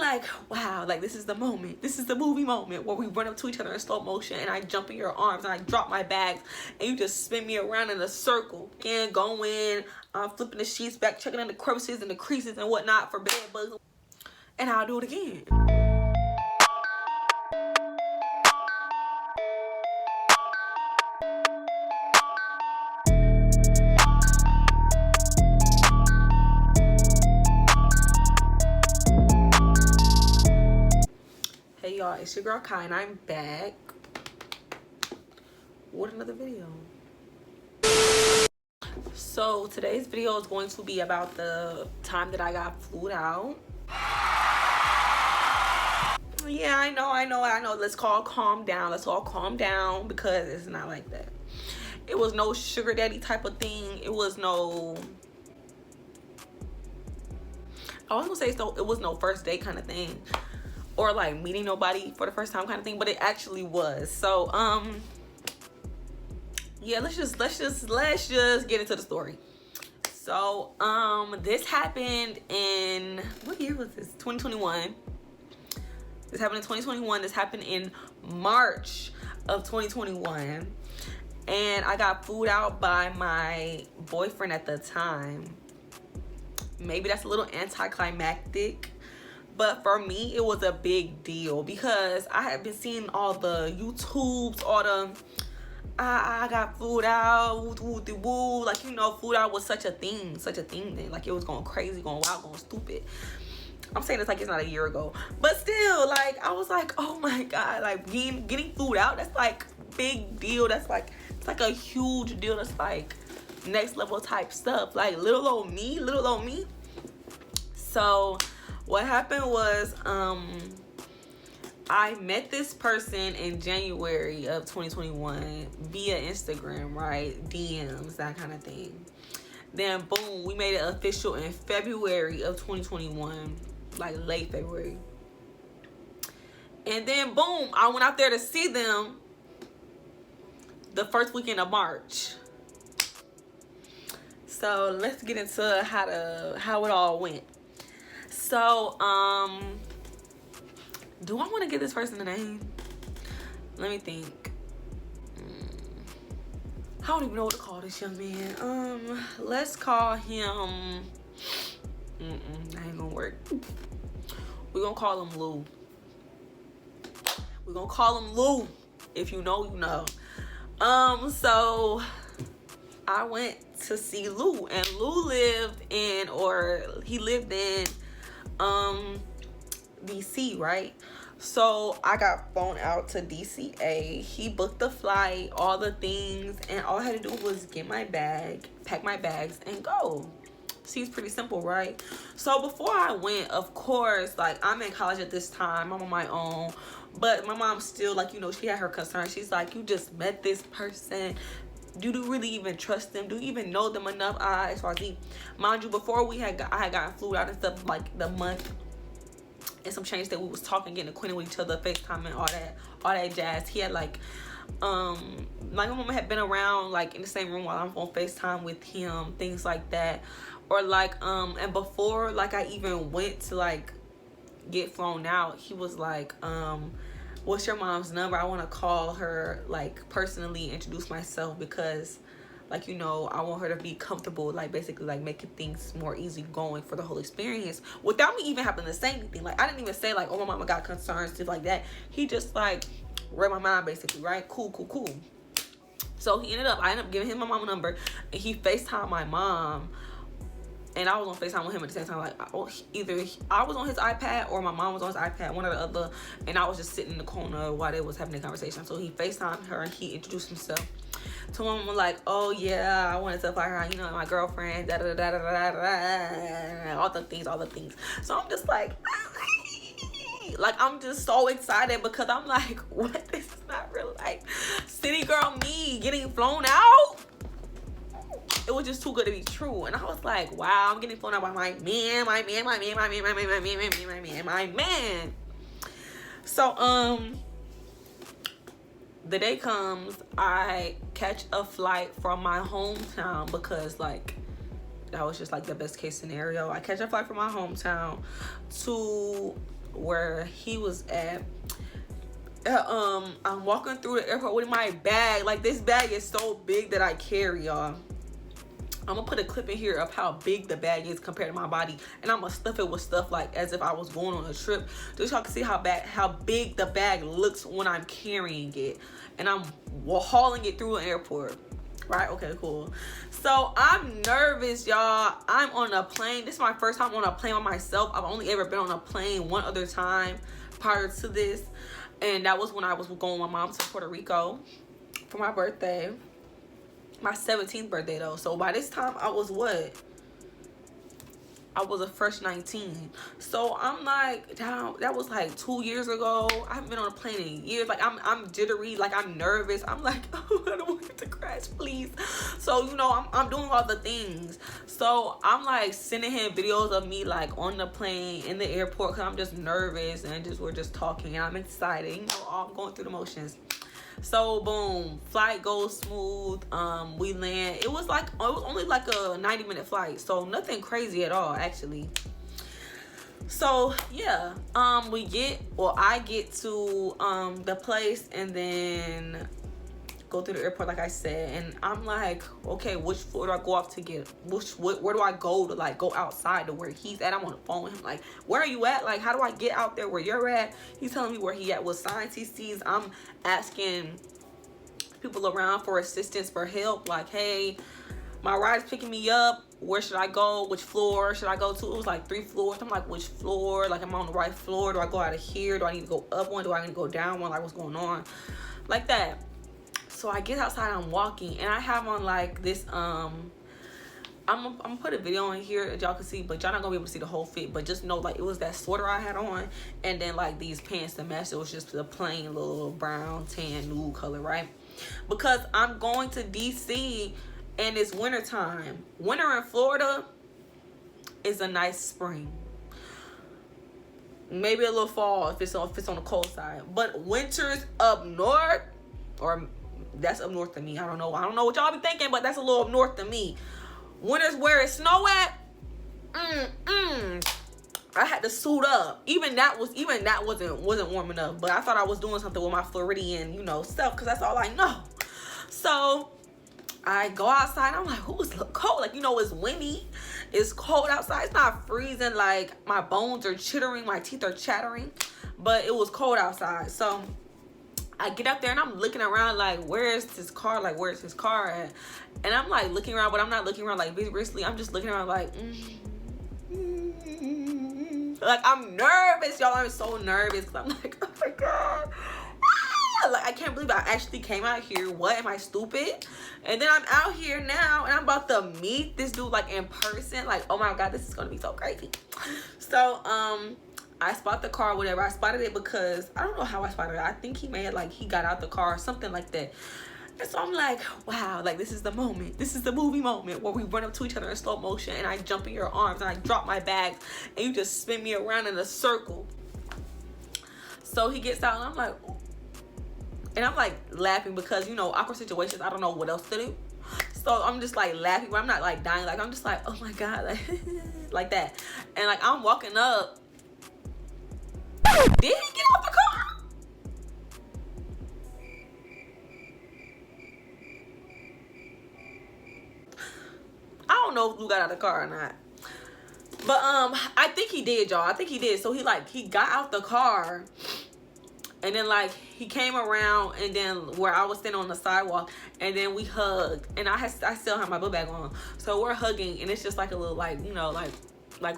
like, wow, like this is the moment. This is the movie moment where we run up to each other in slow motion and I jump in your arms and I drop my bags and you just spin me around in a circle. And going, I'm flipping the sheets back, checking in the crevices and the creases and whatnot for bed bugs. And I'll do it again. Hey y'all, it's your girl Kai and I'm back with another video. So today's video is going to be about the time that I got flued out. Yeah, I know. Let's all calm down. Let's all calm down because it's not like that. It was no sugar daddy type of thing. It was no, I was gonna say so it was no first date kind of thing. Or like meeting nobody for the first time kind of thing, but it actually was. So yeah, let's just get into the story. So this happened in, what year was this? 2021. This happened in 2021. This happened in March of 2021. And I got flued out by my boyfriend at the time. Maybe that's a little anticlimactic, but for me it was a big deal because I had been seeing all the YouTubes, all the I got flued out, woo, like, you know, flued out was such a thing then. Like, it was going crazy, going wild, going stupid. I'm saying it's like it's not a year ago, but still, like, I was like, oh my god, like getting flued out, that's like big deal. That's like, it's like a huge deal. That's like next level type stuff. Like little old me. So what happened was I met this person in January of 2021 via Instagram, right? DMs, that kind of thing. Then boom, we made it official in February of 2021, like late February. And then boom, I went out there to see them the first weekend of March. So let's get into how it all went. So do I want to give this person a name? Let me think. I don't even know what to call this young man. Let's call him. That ain't gonna work. We're gonna call him Lou. We're gonna call him Lou. If you know, you know. So I went to see Lou, and Lou lived in DC, right? So I got flown out to DCA. He booked the flight, all the things, and all I had to do was get my bag, pack my bags, and go. Seems pretty simple, right? So before I went, of course, like, I'm in college at this time, I'm on my own, but my mom still, like, you know, she had her concerns. She's like, you just met this person, do you really even trust them? Do you even know them enough? XYZ. Mind you, before I had gotten flued out and stuff, like the month and some change that we was talking, getting acquainted with each other, FaceTime and all that jazz. He had like my mama had been around, like, in the same room while I'm on FaceTime with him, things like that. Or like and before, like, I even went to like get flown out, he was like, what's your mom's number? I want to call her, like, personally introduce myself because, like, you know, I want her to be comfortable, like, basically, like, making things more easy going for the whole experience without me even having to say anything. Like, I didn't even say, like, oh, my mama got concerns, stuff like that. He just, like, read my mind, basically, right? Cool. So I ended up giving him my mama number, and he FaceTimed my mom. And I was on FaceTime with him at the same time. Like, either I was on his iPad or my mom was on his iPad, one or the other. And I was just sitting in the corner while they was having a conversation. So he FaceTimed her and he introduced himself to my mom, like, oh yeah, I wanted to fly her, you know, my girlfriend, all the things. So I'm just like, I'm just so excited because I'm like, what? This is not real life. City girl me getting flown out. It was just too good to be true. And I was like, wow, I'm getting flown out by my man. So the day comes, I catch a flight from my hometown because, like, that was just like the best case scenario. I catch a flight from my hometown to where he was at. I'm walking through the airport with my bag. Like, this bag is so big that I carry, y'all. I'm gonna put a clip in here of how big the bag is compared to my body, and I'm gonna stuff it with stuff like as if I was going on a trip, just so y'all can see how big the bag looks when I'm carrying it and I'm hauling it through an airport. Right? Okay, cool. So I'm nervous, y'all. I'm on a plane. This is my first time on a plane by myself. I've only ever been on a plane one other time prior to this, and that was when I was going with my mom to Puerto Rico for my birthday. My 17th birthday, though. So by this time, I was what? I was a fresh 19. So I'm like, damn, that was like 2 years ago. I haven't been on a plane in years. Like, I'm jittery. Like, I'm nervous. I'm like, oh, I don't want it to crash, please. So, you know, I'm doing all the things. So I'm like sending him videos of me like on the plane in the airport, because I'm just nervous, and we're just talking, and I'm excited. You know, I'm going through the motions. So boom, flight goes smooth. We land. It was only like a 90-minute flight, so nothing crazy at all, actually. So yeah, I get to the place, and then go through the airport, like I said, and I'm like, okay, which floor do I go off to get? Where do I go to like go outside to where he's at? I'm on the phone with him, like, where are you at? Like, how do I get out there where you're at? He's telling me where he at, what signs he sees. I'm asking people around for assistance, for help, like, hey, my ride's picking me up. Where should I go? Which floor should I go to? It was like 3 floors. I'm like, which floor? Like, am I on the right floor? Do I go out of here? Do I need to go up one? Do I need to go down one? Like, what's going on? Like that. So I get outside, I'm walking, and I have on like this, I'm gonna put a video in here that y'all can see, but y'all not gonna be able to see the whole fit, but just know, like, it was that sweater I had on, and then like these pants to match. It was just a plain little brown, tan, nude color, right? Because I'm going to DC, and it's winter time. Winter in Florida is a nice spring. Maybe a little fall if it's on the cold side, but winters up north, or that's up north to me. I don't know what y'all be thinking, but that's a little up north to me. Winter's where it snow at. I had to suit up. Even that wasn't warm enough. But I thought I was doing something with my Floridian, stuff, because that's all I know. So I go outside. I'm like, ooh, it's cold. Like, it's windy. It's cold outside. It's not freezing. Like, my bones are chittering. My teeth are chattering. But it was cold outside. So I get up there, and I'm looking around like, where's this car? Like, where's his car at? And I'm like looking around, but I'm not looking around like vigorously. I'm just looking around like, like, I'm nervous, y'all. I'm so nervous, because I'm like, oh my God. Like, I can't believe I actually came out here. What, am I stupid? And then I'm out here now, and I'm about to meet this dude like in person. Like, oh my God, this is gonna be so crazy. So I spot the car, whatever. I spotted it because I don't know how I spotted it. I think he got out the car or something like that. And so I'm like, wow, like, this is the moment. This is the movie moment where we run up to each other in slow motion, and I jump in your arms, and I drop my bags, and you just spin me around in a circle. So he gets out, and I'm like, ooh. And I'm like laughing because, awkward situations, I don't know what else to do. So I'm just like laughing, but I'm not like dying. Like, I'm just like, oh my God, like, like that. And like, I'm walking up. Did he get out the car? I don't know if Lou got out of the car or not. But I think he did, y'all. I think he did. So he got out the car, and then like he came around, and then where I was standing on the sidewalk, and then we hugged, and I still have my book bag on. So we're hugging, and it's just like a little like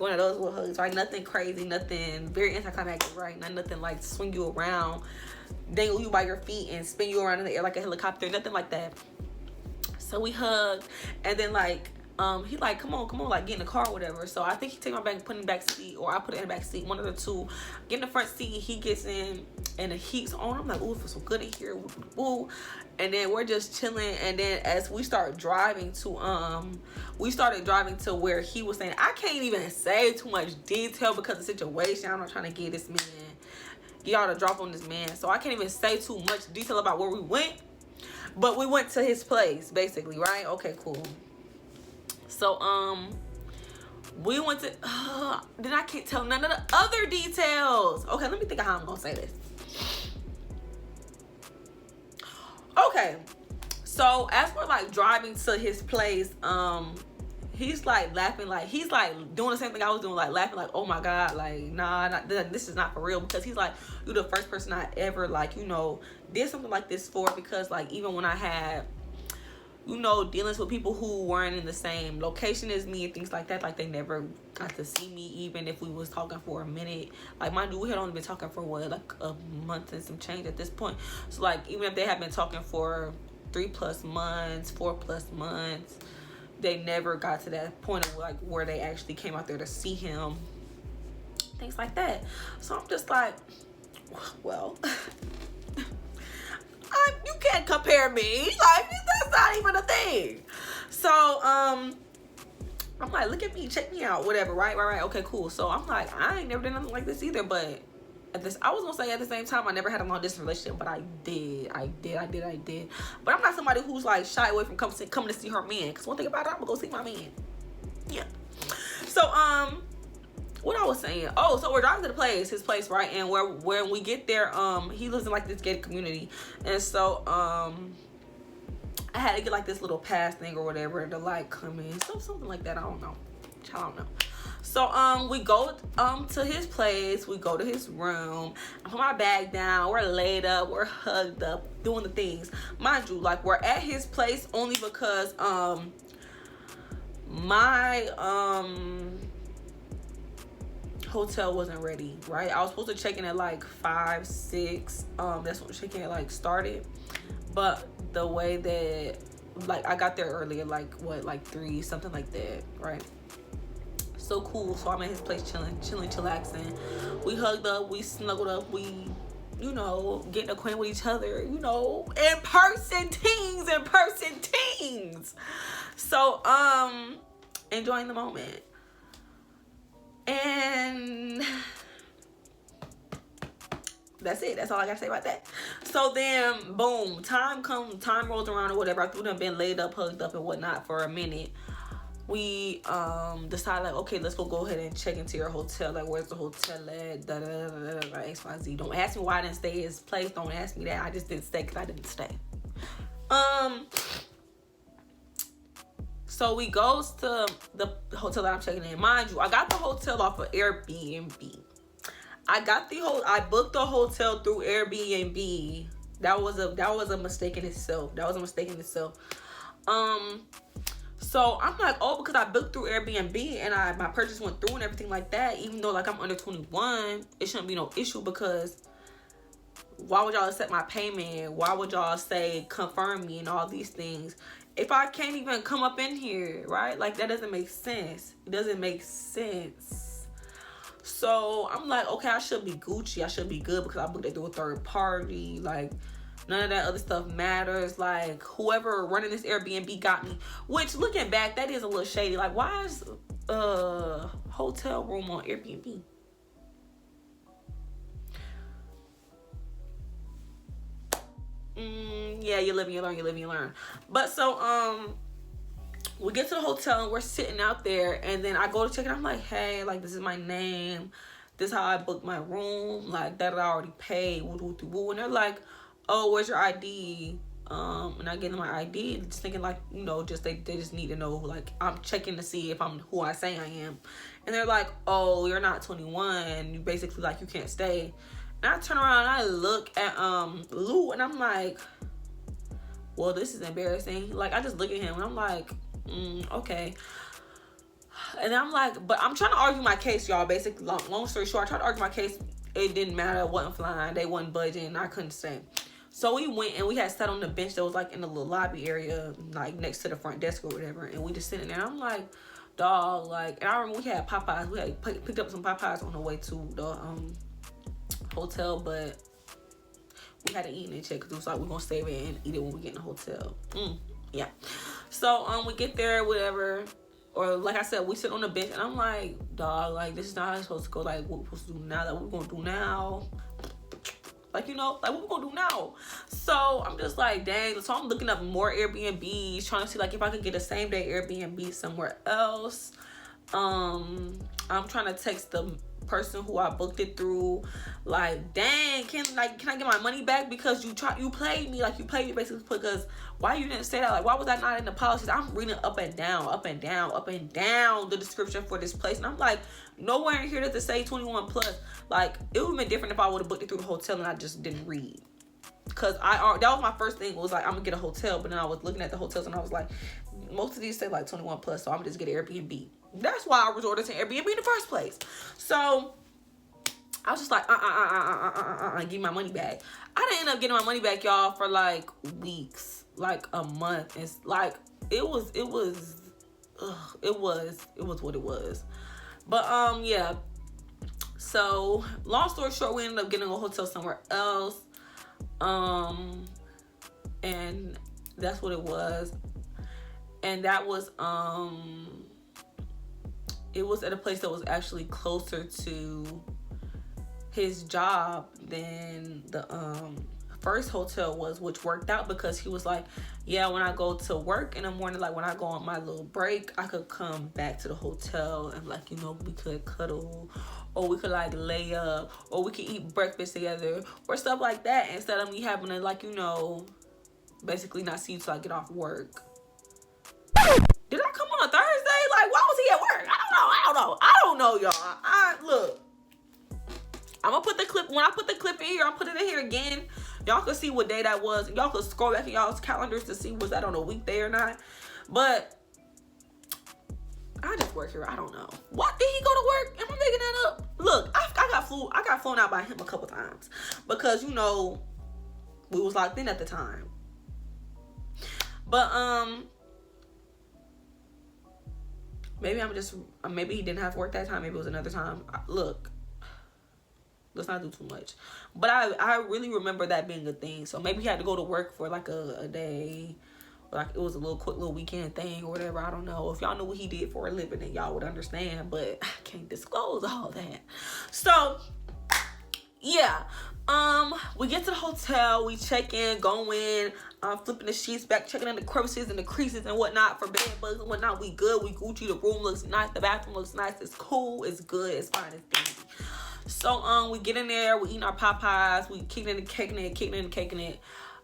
one of those little hugs, right? Nothing crazy, nothing very anticlimactic, right? Nothing like swing you around, dangle you by your feet, and spin you around in the air like a helicopter. Nothing like that. So we hugged, and then like he like, come on, like, get in the car or whatever. So I think he take my bag and put it in the back seat, or I put it in the back seat, one of the two. Get in the front seat, he gets in, and the heat's on. I'm like, ooh, it feels so good in here. Woo. And then we're just chilling, and then as we started driving to where he was saying, I can't even say too much detail because of the situation. I'm not trying to get y'all to drop on this man. So I can't even say too much detail about where we went. But we went to his place, basically, right? Okay, cool. So We went to, then I can't tell none of the other details. Okay, let me think of how I'm gonna say this. Okay, so as we're like driving to his place, he's like laughing, like he's like doing the same thing I was doing, like laughing, like, oh my god, like nah, this is not for real, because he's like, you're the first person I ever, like, you know, did something like this for, because like even when I had, you know, dealings with people who weren't in the same location as me and things like that, like they never got to see me, even if we was talking for a minute. Like my dude, we had only been talking for what, like a month and some change at this point. So like even if they had been talking for 3+ months, 4+ months, they never got to that point of like where they actually came out there to see him, things like that. So I'm just like, well, you can't compare me, like that's not even a thing. So I'm like, look at me, check me out, whatever, right, okay, cool. So I'm like, I ain't never done nothing like this either, but at this, I was gonna say at the same time, I never had a long distance relationship, but I did. But I'm not somebody who's like shy away from coming to see her man, because one thing about it, I'm gonna go see my man. Yeah. So what I was saying, oh, so we're driving to his place, right? And when we get there, he lives in like this gated community, and so I had to get like this little pass thing or whatever to like come in, something like that. I don't know. So we go to his place, we go to his room, I put my bag down, we're laid up, we're hugged up, doing the things. Mind you, like we're at his place only because my hotel wasn't ready, right? I was supposed to check in at like 5, 6. That's when check-in like started. But the way that like I got there earlier, like what, like 3, something like that, right? So cool. So I'm at his place chilling, chillaxing. We hugged up, we snuggled up, we, you know, getting acquainted with each other, you know, in person teens. So enjoying the moment. And that's it. That's all I gotta say about that. So then, boom, time rolls around or whatever. After we've been laid up, hugged up, and whatnot for a minute, we decide like, okay, let's go ahead and check into your hotel. Like, where's the hotel at? XYZ. Don't ask me why I didn't stay at his place. Don't ask me that. I just didn't stay because I didn't stay. So we goes to the hotel that I'm checking in. Mind you, I got the hotel off of Airbnb. I booked the hotel through Airbnb. That was a mistake in itself. So I'm like, oh, because I booked through Airbnb and my purchase went through and everything like that, even though like I'm under 21, it shouldn't be no issue, because why would y'all accept my payment? Why would y'all say confirm me and all these things if I can't even come up in here, right? Like, that doesn't make sense. It doesn't make sense. So I'm like, okay, I should be Gucci. I should be good because I booked it through a third party. Like, none of that other stuff matters. Like, whoever running this Airbnb got me. Which, looking back, that is a little shady. Like, why is a hotel room on Airbnb? Yeah, you live and you learn. But so we get to the hotel and we're sitting out there, and then I go to check it. I'm like, hey, like, this is my name, this is how I booked my room, like that I already paid, and they're like, oh, where's your ID? And I get them my ID, just thinking like, you know, just they just need to know, like, I'm checking to see if I'm who I say I am. And they're like, oh, you're not 21, you basically, like, you can't stay. And I turn around and I look at Lou, and I'm like, well, this is embarrassing. Like, I just look at him and I'm like, okay. And I'm like, but I'm trying to argue my case, y'all. Basically, long story short, I tried to argue my case. It didn't matter. I wasn't flying. They wasn't budging. I couldn't stay. So we went and we had sat on the bench that was like in the little lobby area, like next to the front desk or whatever. And we just sitting there. And I'm like, dog, like, and I remember we had Popeyes. We had picked up some Popeyes on the way to the hotel, but we had to eat in check because it was like, we're gonna save it and eat it when we get in the hotel. Yeah. So we get there, whatever, or like I said, we sit on the bench, and I'm like, dog, like, this is not how it's supposed to go. Like, what we're supposed to do now? Like, what we're gonna do now? Like, you know, like, what we gonna do now? So I'm just like, dang. So I'm looking up more Airbnbs, trying to see like if I could get a same day Airbnb somewhere else. I'm trying to text the person who I booked it through, like, dang, can I get my money back, because you played me, like, you played me basically, because why you didn't say that, like, why was that not in the policies? I'm reading up and down the description for this place, and I'm like, nowhere in here does it say 21 plus. Like, it would have been different if I would have booked it through the hotel and I just didn't read. Because that was my first thing, was like, I'm gonna get a hotel, but then I was looking at the hotels and I was like, most of these say like 21 plus, so I'm just get an Airbnb. That's why I resorted to Airbnb in the first place. So I was just like, give me my money back. I didn't end up getting my money back, y'all, for like weeks, like a month. It's like, it was what it was. But yeah. So long story short, we ended up getting a hotel somewhere else. And that's what it was. And that was, it was at a place that was actually closer to his job than the, first hotel was, which worked out because he was like, yeah, when I go to work in the morning, like when I go on my little break, I could come back to the hotel and like, you know, we could cuddle, or we could like lay up, or we could eat breakfast together, or stuff like that, instead of me having to, like, you know, basically not see you till I get off work. Did I come on a Thursday? Like, why was he at work? I don't know, y'all. Look, I'm gonna put the clip, when I put the clip in here, I'll put it in here again. Y'all can see what day that was. Y'all can scroll back in y'all's calendars to see was that on a weekday or not. But I just work here. I don't know. What, did he go to work? Am I making that up? Look, I got flown out by him a couple times because, you know, we was locked in at the time. But maybe he didn't have to work that time. Maybe it was another time. Look, let's not do too much. But I really remember that being a thing. So maybe he had to go to work for like a day. Or like it was a quick little weekend thing or whatever. I don't know. If y'all knew what he did for a living, then y'all would understand. But I can't disclose all that. So, yeah. We get to the hotel. We check in, go in. Flipping the sheets back, checking in the crevices and the creases and whatnot for bed bugs and whatnot. We good. We Gucci. The room looks nice. The bathroom looks nice. It's cool. It's good. It's fine. It's dandy. So we get in there, we eating our Popeyes, we kicking and caking it.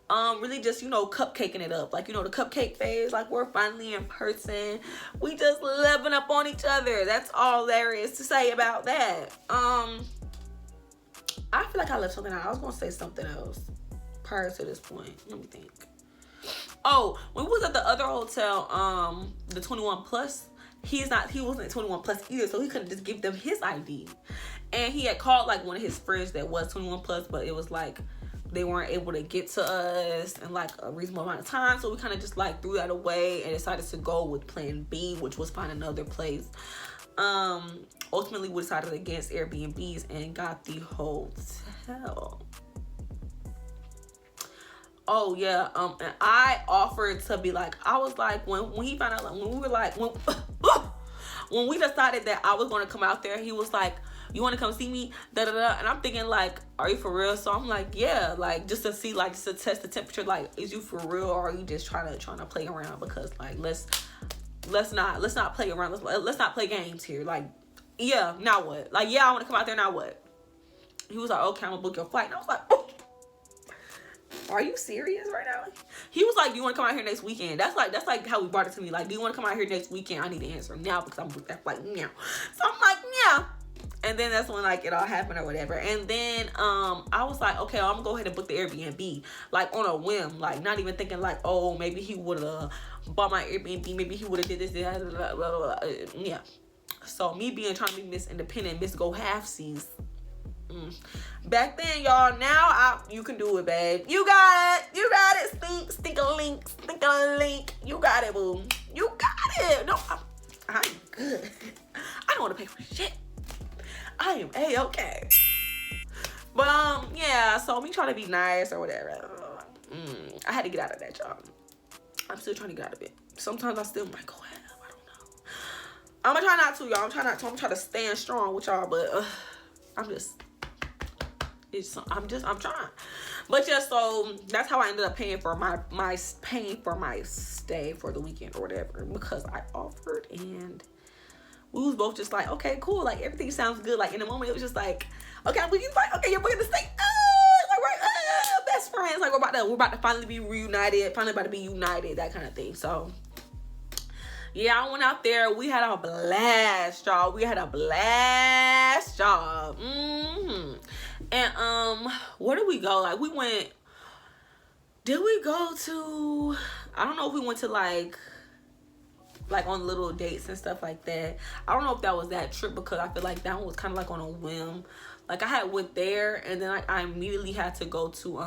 Really just, you know, cupcaking it up. Like, you know, the cupcake phase, like we're finally in person. We just living up on each other. That's all there is to say about that. I feel like I left something out. I was gonna say something else prior to this point. Let me think. Oh, when we was at the other hotel, the 21 plus, he wasn't 21 plus either, so he couldn't just give them his ID. And he had called like one of his friends that was 21 plus, but it was like they weren't able to get to us in like a reasonable amount of time. So we kind of just like threw that away and decided to go with plan B, which was find another place. Ultimately we decided against Airbnbs and got the hotel. Oh yeah, and I offered to be like, I was like, when he found out, like, when we were like, when we decided that I was going to come out there, he was like, you want to come see me, and I'm thinking like, are you for real? So I'm like, yeah, like just to see, like, just to test the temperature, like, is you for real, or are you just trying to play around? Because like, let's not play around, let's not play games here. Like, yeah, now what? Like, yeah, I want to come out there, now what? He was like, okay, I'm gonna book your flight. And I was like, oh, are you serious right now? He was like, do you want to come out here next weekend? That's like how he brought it to me. Like, do you want to come out here next weekend? I need to answer now because I'm booked that flight now. So I'm like, yeah. And then that's when like it all happened or whatever. And then I was like, okay, I'm gonna go ahead and book the Airbnb, like on a whim, like not even thinking like, oh, maybe he would have bought my Airbnb, maybe he would have did this, blah, blah, blah, blah. Yeah. So me trying to be Miss Independent, Miss Go Halfsies. Back then, y'all. Now you can do it, babe. You got it. Stick a link. You got it, boo. You got it. No, I'm good. I don't want to pay for shit. I am A-okay. But yeah. So me trying to be nice or whatever. I had to get out of that, y'all. I'm still trying to get out of it. Sometimes I still might go ahead. I don't know. I'm gonna try not to, y'all. I'm trying to stand strong with y'all, but I'm trying. But yeah, so that's how I ended up paying for my stay for the weekend or whatever, because I offered and we was both just like, okay, cool, like everything sounds good. Like in the moment, it was just like, okay, we like, okay, you're bringing the state, like we're best friends, like we're about to finally be reunited, finally about to be united, that kind of thing. So yeah, I went out there. We had a blast, y'all. We had a blast, y'all. And where did we go? Like we went. Did we go to? I don't know if we went to like on little dates and stuff like that. I don't know if that was that trip because I feel like that one was kind of like on a whim. Like I had went there and then like I immediately had to go to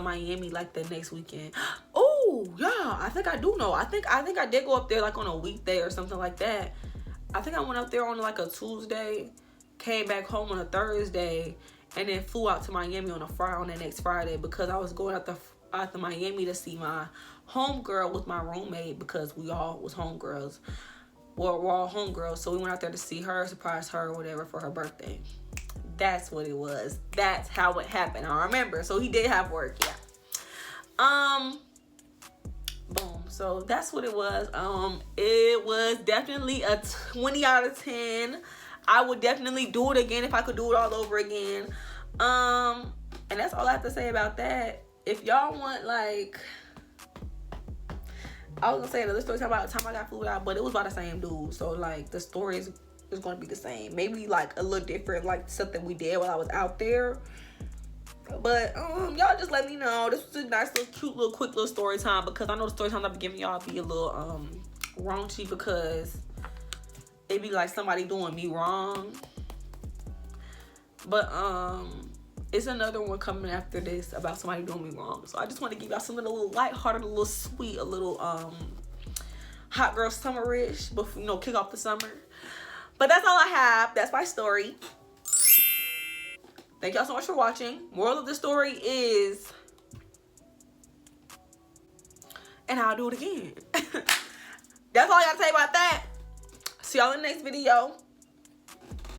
Miami like the next weekend. Oh yeah, I think I do know. I think I did go up there like on a weekday or something like that. I think I went up there on like a Tuesday, came back home on a Thursday, and then flew out to Miami on the next Friday because I was going out to Miami to see my homegirl with my roommate because we all was homegirls. Well, we're all homegirls, so we went out there to see her, surprise her, or whatever for her birthday. That's what it was. That's how it happened. I remember. So he did have work, yeah. Boom. So that's what it was. It was definitely a 20 out of 10. I would definitely do it again if I could do it all over again. And that's all I have to say about that. If y'all want like, I was gonna say another story about the time I got flew out, but it was by the same dude. So like the story is gonna be the same. Maybe like a little different, like something we did while I was out there. But y'all just let me know. This was a nice little cute little quick little story time because I know the story time I've been giving y'all be a little raunchy because it be like somebody doing me wrong. But it's another one coming after this about somebody doing me wrong. So I just want to give y'all something a little lighthearted, a little sweet, a little hot girl summerish before kick off the summer. But that's all I have. That's my story. Thank y'all so much for watching. Moral of the story is, and I'll do it again. That's all I gotta say about that. See y'all in the next video.